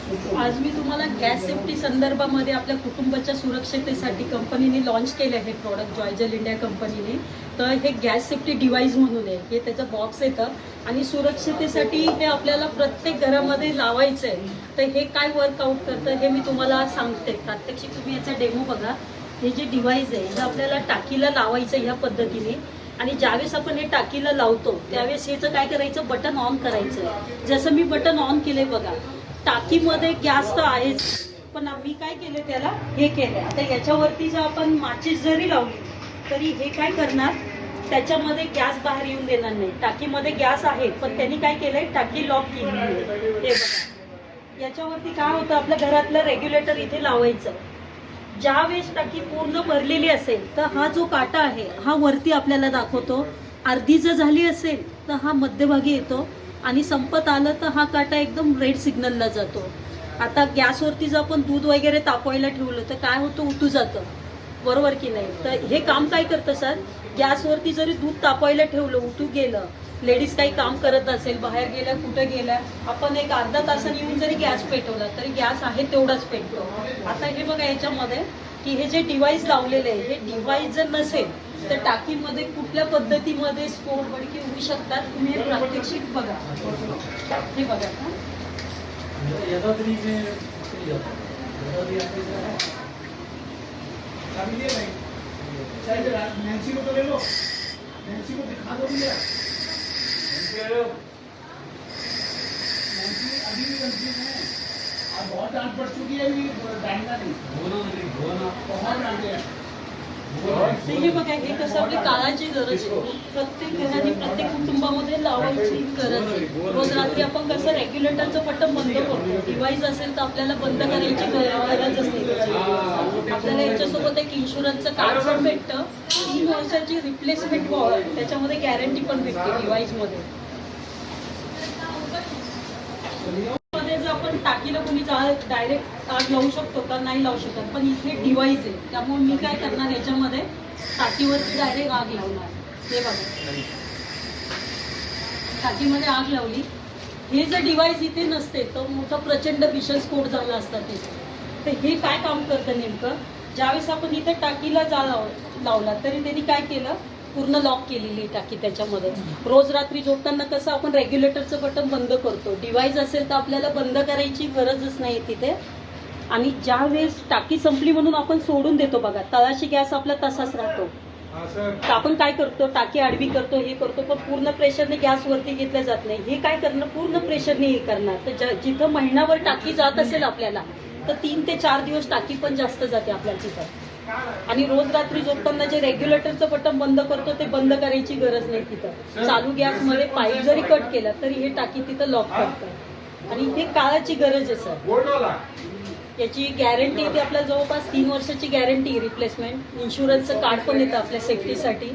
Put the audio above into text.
आज मी तुम्हाला gas safety संदर्भामध्ये आपल्या कुटुंबाच्या सुरक्षतेसाठी कंपनीने लॉन्च केलं आहे प्रॉडक्ट जॉयजल इंडिया कंपनीने. तर हे गॅस सेफ्टी डिव्हाइस म्हणून आहे, हे त्याचं बॉक्स येतं आणि सुरक्षतेसाठी हे आपल्याला प्रत्येक घरामध्ये लावायचं आहे. तर हे काय वर्कआउट करतं हे मी तुम्हाला सांगते. प्रात्यक्षिक तुम्ही याचा डेमो बघा. हे जे डिव्हाइस आहे हे आपल्याला टाकीला लावायचं ह्या पद्धतीने आणि ज्यावेळेस आपण हे टाकीला लावतो त्यावेळेस ह्याचं काय करायचं, बटन ऑन करायचं. जसं मी बटन ऑन केलंय बघा, टाकीमध्ये गॅस तर आहेच, पण आम्ही काय केलं त्याला हे केलंय. आता याच्यावरती जर आपण माचीस जरी लावली तरी हे काय करणार, त्याच्यामध्ये गॅस बाहेर येऊन देणार नाही. टाकीमध्ये गॅस आहे पण त्यांनी काय केलंय, टाकी लॉक केली आहे. हे बघा, याच्यावरती काय होतं, आपल्या घरातलं रेग्युलेटर इथे लावायचं. ज्या वेळेस टाकी पूर्ण भरलेली असेल तर हा जो काटा आहे हा वरती आपल्याला दाखवतो. अर्धी जर झाली असेल तर हा मध्यभागी येतो आणि संपत आलं तर हा काटा एकदम रेड सिग्नलला जातो. आता गॅसवरती जर आपण दूध वगैरे तापवायला ठेवलं तर काय होतं, उतू जातं, बरोबर की नाही. तर हे काम काय करतं सर, गॅसवरती जरी दूध तापवायला ठेवलं, उतू गेलं, लेडीज काही काम करत असेल, बाहेर गेल्या, कुठं गेल्या, आपण एक अर्धा तासाने येऊन जरी गॅस पेटवला तरी गॅस आहे तेवढाच पेटतो. आता हे बघा याच्यामध्ये की हे जे डिव्हाइस लावलेलं आहे, हे डिव्हाइस जर नसेल तर टाकीमध्ये कुठल्या पद्धतीमध्ये स्फोट भडके होऊ शकतात, तुम्ही हे प्रात्यक्षिक बघा. हे बघा नैन्सी को तो ले लो, नैन्सी को दिखा दो भैया। नैन्सी अभी भी कंफ्यूज है, अब बहुत डांट पड़ चुकी है, अभी डांटना नहीं, बहुत डांटे हैं. हे बघा, हे कसं आपली काळाची गरज आहे. प्रत्येक घराने प्रत्येक कुटुंबामध्ये लावायची गरज आहे. रोज रात्री आपण कसं रेग्युलेटरचं बटन बंद करतो, डिव्हाइस असेल तर आपल्याला बंद करायची गरज असते. आपल्याला याच्यासोबत एक इन्शुरन्सचं कार्ड पण भेटतं, 3 वर्षाची रिप्लेसमेंट वॉरंटी, त्याच्यामध्ये गॅरंटी पण भेटते डिव्हाइसमध्ये. जर आपण टाकीला कोणी डायरेक्ट आग लावू शकतो का, नाही लावू शकत, पण इथे डिव्हाइस आहे त्यामुळे मी काय करणार, याच्यामध्ये टाकीवरती डायरेक्ट आग लावणार. हे बघा, टाकीमध्ये आग लावली. हे जर डिव्हाइस इथे नसते तर मोठा प्रचंड भीषण स्फोट झाला असता तिथे. तर हे काय काम करतं नेमकं, ज्यावेळेस आपण इथे टाकीला लावला तरी त्यांनी काय केलं, पूर्ण लॉक केलेली टाकी. त्याच्यामध्ये रोज रात्री झोपताना कसं आपण रेग्युलेटरचं बटन बंद करतो, डिव्हाइस असेल तर आपल्याला बंद करायची गरजच नाही तिथे. आणि ज्या वेळेस टाकी संपली म्हणून आपण सोडून देतो बघा, तळाशी गॅस आपला तसाच राहतो. तर आपण काय करतो, टाकी आडवी करतो, हे करतो, पण पूर्ण प्रेशरने गॅस वरती घेतलं जात नाही. हे काय करणार, पूर्ण प्रेशरने हे करणार. तर जिथं महिनाभर टाकी जात असेल आपल्याला तर 3 ते 4 दिवस टाकी पण जास्त जाते आपल्याला तिथं. आणि रोज रात्री झोपताना जे रेग्युलेटरचं बटन बंद करतो ते बंद करायची गरज नाही तिथं. चालू गॅसमध्ये पाईप जरी कट केला तरी हे टाकी तिथं लॉक करतं. आणि हे काळाची गरज आहे सर. याची गॅरंटी येते आपल्याला जवळपास 3 वर्षाची गॅरंटी, रिप्लेसमेंट, इन्शुरन्सचं कार्ड पण येतं आपल्या सेफ्टीसाठी.